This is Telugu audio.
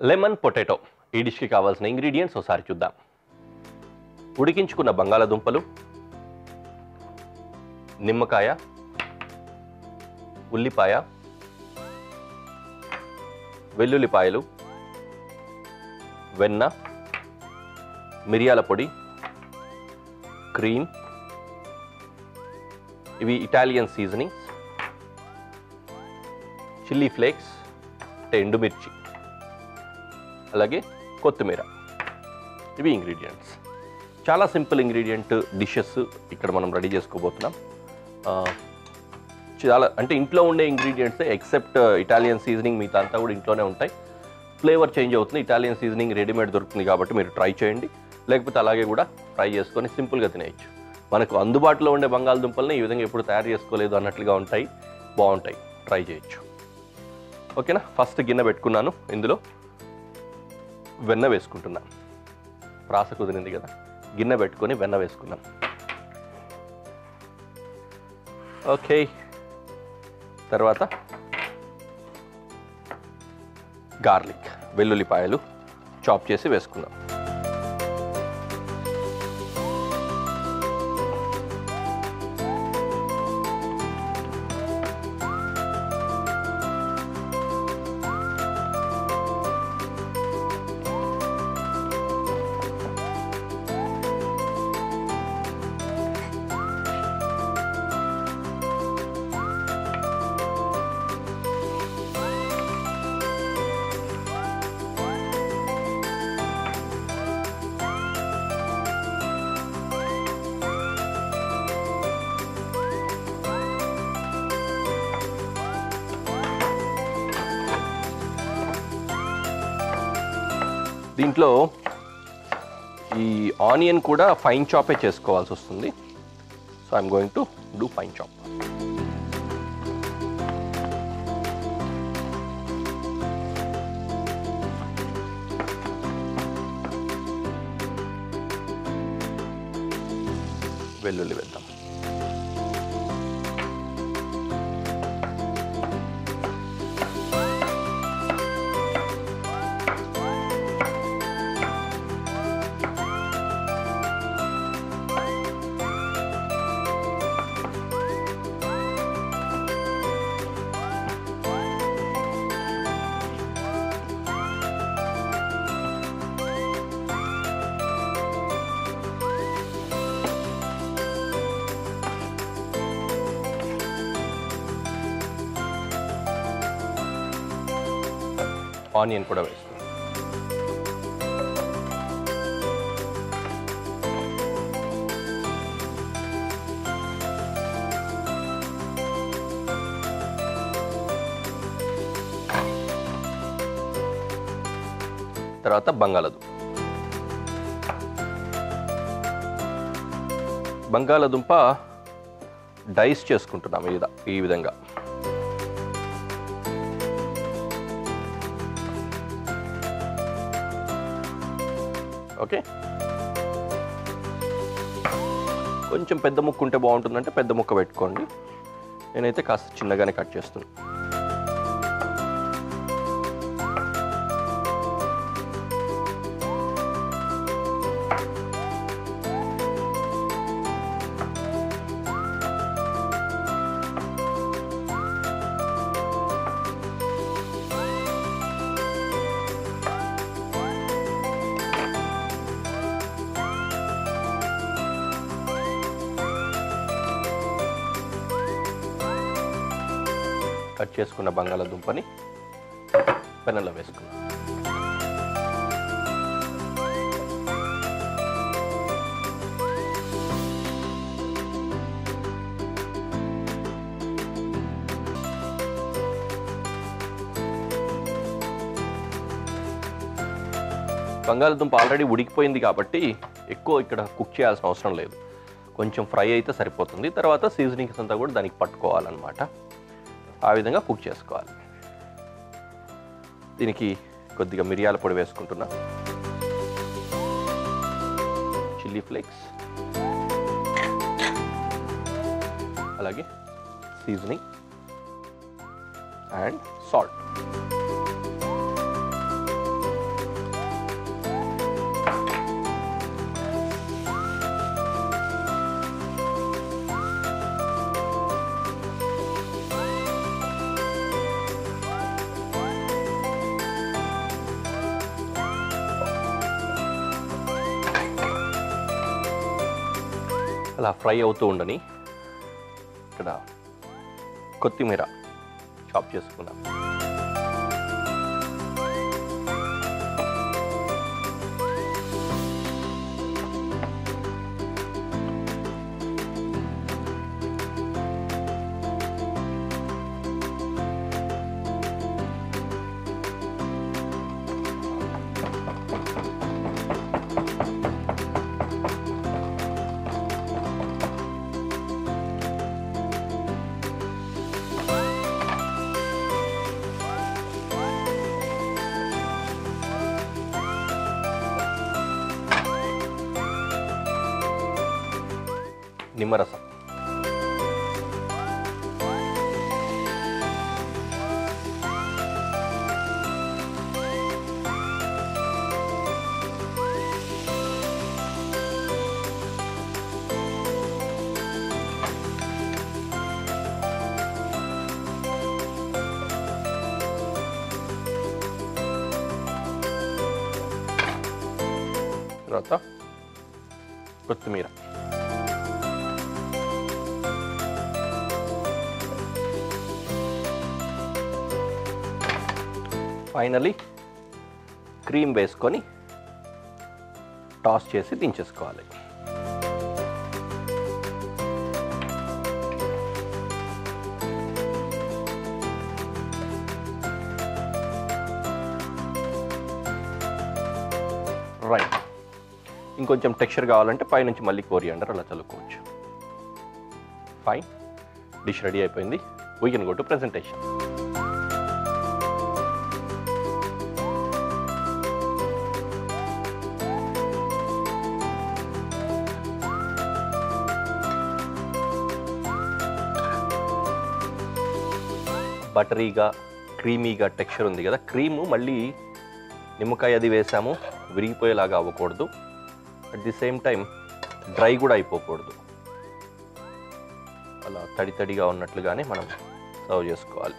లెమన్ పొటాటో ఈ డిష్కి కావాల్సిన ఇంగ్రీడియంట్స్ ఒకసారి చూద్దాం. ఉడికించుకున్న బంగాళాదుంపలు, నిమ్మకాయ, ఉల్లిపాయ, వెల్లుల్లిపాయలు, వెన్న, మిరియాల పొడి, క్రీమ్, ఇవి ఇటాలియన్ సీజనింగ్స్, చిల్లీ ఫ్లేక్స్ అంటే ఎండుమిర్చి, అలాగే కొత్తిమీర. ఇవి ఇంగ్రీడియంట్స్. చాలా సింపుల్ ఇంగ్రీడియంట్ డిషెస్ ఇక్కడ మనం రెడీ చేసుకోబోతున్నాం. చాలా అంటే ఇంట్లో ఉండే ఇంగ్రీడియంట్సే ఎక్సెప్ట్ ఇటాలియన్ సీజనింగ్, మిగతా అంతా కూడా ఇంట్లోనే ఉంటాయి. ఫ్లేవర్ చేంజ్ అవుతుంది. ఇటాలియన్ సీజనింగ్ రెడీమేడ్ దొరుకుతుంది కాబట్టి మీరు ట్రై చేయండి, లేకపోతే అలాగే కూడా ఫ్రై చేసుకొని సింపుల్గా తినేయచ్చు. మనకు అందుబాటులో ఉండే బంగాళదుంపల్ని ఈ విధంగా ఎప్పుడు తయారు చేసుకోలేదు అన్నట్లుగా ఉంటాయి, బాగుంటాయి, ట్రై చేయొచ్చు. ఓకేనా. ఫస్ట్ గిన్నె పెట్టుకున్నాను, ఇందులో వెన్న వేసుకుంటున్నా. ప్రాస కుదిరింది కదా, గిన్నె పెట్టుకొని వెన్న వేసుకున్నాం. ఓకే, తర్వాత గార్లిక్, వెల్లుల్లిపాయలు చాప్ చేసి వేసుకున్నాం. దీంట్లో ఈ ఆనియన్ కూడా ఫైన్ చాపే చేసుకోవాల్సి వస్తుంది. So I'm going to do fine chop. వెల్లుల్లి వేద్దాం. ఆనియన్ కూడా వేస్తాం. తర్వాత బంగాళాదుంప డైస్ చేసుకుంటున్నాం ఈ విధంగా. ఓకే, కొంచెం పెద్ద ముక్క ఉంటే బాగుంటుందంటే పెద్ద ముక్క పెట్టుకోండి. నేనైతే కాస్త చిన్నగానే కట్ చేస్తున్నాను. కట్ చేసుకున్న బంగాళాదుంపని పెనంలో వేసుకున్నాం. బంగాళాదుంప ఆల్రెడీ ఉడికిపోయింది కాబట్టి ఎక్కువ ఇక్కడ కుక్ చేయాల్సిన అవసరం లేదు. కొంచెం ఫ్రై అయితే సరిపోతుంది. తర్వాత సీజనింగ్స్ అంతా కూడా దానికి పట్టుకోవాలన్నమాట. ఆ విధంగా కుక్ చేసుకోవాలి. దీనికి కొద్దిగా మిరియాల పొడి వేసుకుంటున్నా, చిల్లీ ఫ్లేక్స్, అలాగే సీజనింగ్ and salt. అలా ఫ్రై అవుతూ ఉండని ఇక్కడ కొత్తిమీర చాప్ చేసుకున్నాం. నిమ్మరసం, తర్వాత కొత్తిమీర, ఫైనలీ క్రీమ్ వేసుకొని టాస్ చేసి దించేసుకోవాలి. రైట్, ఇంకొంచెం టెక్స్చర్ కావాలంటే పైనుంచి మళ్ళీ కోరియాండర్ అలా చల్లుకోవచ్చు. ఫైన్, డిష్ రెడీ అయిపోయింది. We can go to presentation. బటరీగా క్రీమీగా టెక్స్చర్ ఉంది కదా. క్రీము మళ్ళీ నిమ్మకాయ అది వేసాము, విరిగిపోయేలాగా అవ్వకూడదు. At the same time dry కూడా అయిపోకూడదు. అలా తడి తడిగా ఉన్నట్లుగానే మనం సర్వ్ చేసుకోవాలి.